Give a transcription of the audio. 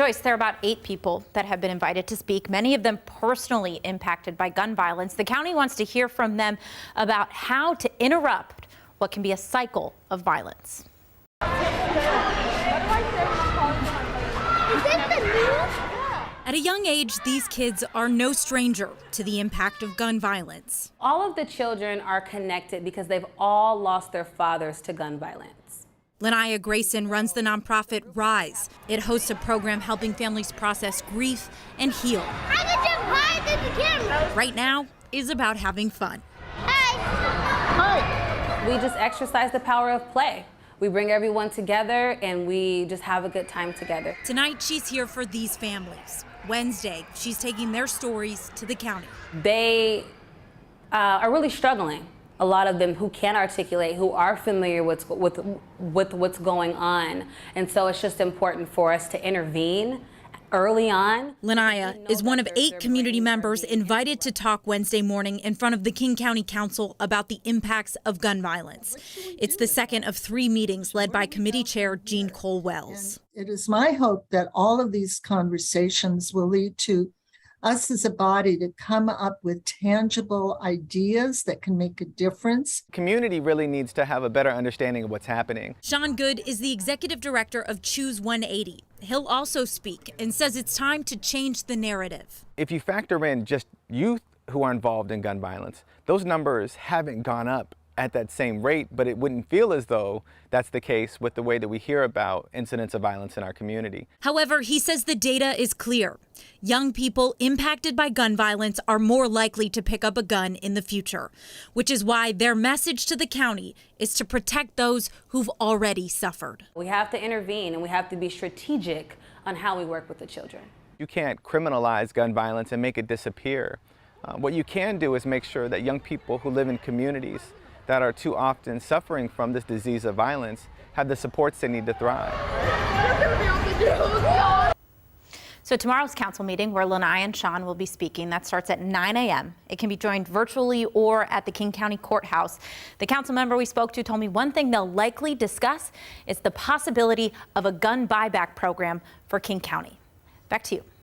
Joyce, there are about 8 people that have been invited to speak, many of them personally impacted by gun violence. The county wants to hear from them about how to interrupt what can be a cycle of violence. At a young age, these kids are no stranger to the impact of gun violence. All of the children are connected because they've all lost their fathers to gun violence. Lanaya Grayson runs the nonprofit Rise. It hosts a program helping families process grief and heal. I can jump higher than the camera. Right now is about having fun. Hi. We just exercise the power of play. We bring everyone together and we just have a good time together. Tonight, she's here for these families. Wednesday, she's taking their stories to the county. They are really struggling. A lot of them who can articulate, who are familiar with what's going on. And so it's just important for us to intervene early on. Lanaya is one of 8 community members invited to talk Wednesday morning in front of the King County Council about the impacts of gun violence. It's the second of 3 meetings led by committee chair Jean Cole-Wells. It is my hope that all of these conversations will lead to us as a body to come up with tangible ideas that can make a difference. Community really needs to have a better understanding of what's happening. Sean Good is the executive director of Choose 180. He'll also speak and says it's time to change the narrative. If you factor in just youth who are involved in gun violence, those numbers haven't gone up at that same rate, but it wouldn't feel as though that's the case with the way that we hear about incidents of violence in our community. However, he says the data is clear. Young people impacted by gun violence are more likely to pick up a gun in the future, which is why their message to the county is to protect those who've already suffered. We have to intervene and we have to be strategic on how we work with the children. You can't criminalize gun violence and make it disappear. What you can do is make sure that young people who live in communities that are too often suffering from this disease of violence have the supports they need to thrive. So tomorrow's council meeting, where Lanaya and Sean will be speaking, that starts at 9 a.m. It can be joined virtually or at the King County Courthouse. The council member we spoke to told me one thing they'll likely discuss is the possibility of a gun buyback program for King County. Back to you.